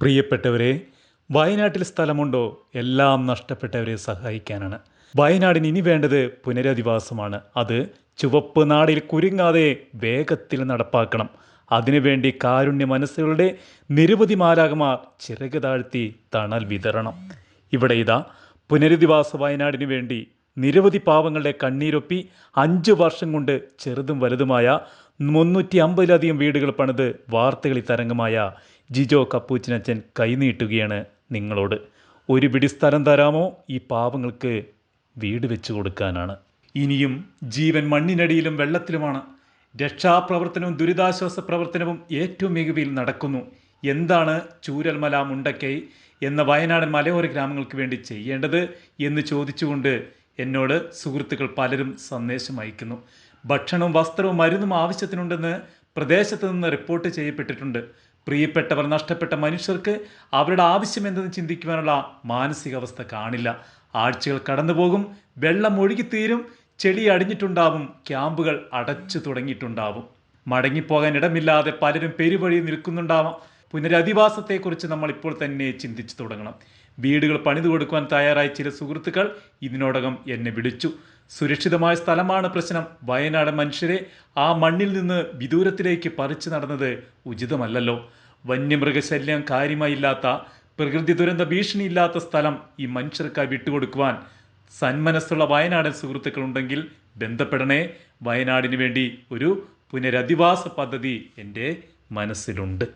പ്രിയപ്പെട്ടവരെ, വയനാട്ടിൽ സ്ഥലമുണ്ടോ? എല്ലാം നഷ്ടപ്പെട്ടവരെ സഹായിക്കാനാണ്. വയനാടിന് ഇനി വേണ്ടത് പുനരധിവാസമാണ്. അത് ചുവപ്പ് നാടിൽ കുരുങ്ങാതെ വേഗത്തിൽ നടപ്പാക്കണം. അതിനുവേണ്ടി കാരുണ്യ മനസ്സുകളുടെ നിരവധി മാലാഖമാർ ചിറക് താഴ്ത്തി തണൽ വിതരണം. ഇവിടെ ഇതാ പുനരധിവാസ വയനാടിനു വേണ്ടി നിരവധി പാവങ്ങളുടെ കണ്ണീരൊപ്പി 5 വർഷം കൊണ്ട് ചെറുതും വലുതുമായ 350ലധികം വീടുകൾ പണിത് വാർത്തകളിൽ തരംഗമായ ജിജോ കപ്പൂച്ചിനച്ചൻ കൈനീട്ടുകയാണ് നിങ്ങളോട്. ഒരു പിടി സ്ഥലം തരാമോ? ഈ പാവങ്ങൾക്ക് വീട് വെച്ചു കൊടുക്കാനാണ്. ഇനിയും ജീവൻ മണ്ണിനടിയിലും വെള്ളത്തിലുമാണ്. രക്ഷാപ്രവർത്തനവും ദുരിതാശ്വാസ പ്രവർത്തനവും ഏറ്റവും മികവിൽ നടക്കുന്നു. എന്താണ് ചൂരൽമല, മുണ്ടക്കൈ എന്ന വയനാടൻ മലയോര ഗ്രാമങ്ങൾക്ക് വേണ്ടി ചെയ്യേണ്ടത് എന്ന് ചോദിച്ചുകൊണ്ട് എന്നോട് സുഹൃത്തുക്കൾ പലരും സന്ദേശം അയക്കുന്നു. ഭക്ഷണവും വസ്ത്രവും മരുന്നും ആവശ്യത്തിനുണ്ടെന്ന് പ്രദേശത്ത് നിന്ന് റിപ്പോർട്ട് ചെയ്യപ്പെട്ടിട്ടുണ്ട്. പ്രിയപ്പെട്ടവർ നഷ്ടപ്പെട്ട മനുഷ്യർക്ക് അവരുടെ ആവശ്യം എന്തെന്ന് ചിന്തിക്കുവാനുള്ള മാനസികാവസ്ഥ കാണില്ല. ആഴ്ചകൾ കടന്നുപോകും, വെള്ളം ഒഴുകിത്തീരും, ചെളി അടിഞ്ഞിട്ടുണ്ടാവും, ക്യാമ്പുകൾ അടച്ചു തുടങ്ങിയിട്ടുണ്ടാവും. മടങ്ങിപ്പോകാൻ ഇടമില്ലാതെ പലരും പെരുവഴി നിൽക്കുന്നുണ്ടാവാം. പുനരധിവാസത്തെക്കുറിച്ച് നമ്മൾ ഇപ്പോൾ തന്നെ ചിന്തിച്ചു തുടങ്ങണം. വീടുകൾ പണിതു കൊടുക്കുവാൻ തയ്യാറായ ചില സുഹൃത്തുക്കൾ ഇതിനോടകം എന്നെ വിളിച്ചു. സുരക്ഷിതമായ സ്ഥലമാണ് പ്രശ്നം. വയനാടൻ മനുഷ്യരെ ആ മണ്ണിൽ നിന്ന് വിദൂരത്തിലേക്ക് പറിച്ചു നടന്നത് ഉചിതമല്ലല്ലോ. വന്യമൃഗശല്യം കാര്യമായില്ലാത്ത, പ്രകൃതി ദുരന്ത ഭീഷണിയില്ലാത്ത സ്ഥലം ഈ മനുഷ്യർക്കായി വിട്ടുകൊടുക്കുവാൻ സന്മനസ്സുള്ള വയനാടൻ സുഹൃത്തുക്കൾ ഉണ്ടെങ്കിൽ ബന്ധപ്പെടണേ. വയനാടിന് വേണ്ടി ഒരു പുനരധിവാസ പദ്ധതി എൻ്റെ മനസ്സിലുണ്ട്.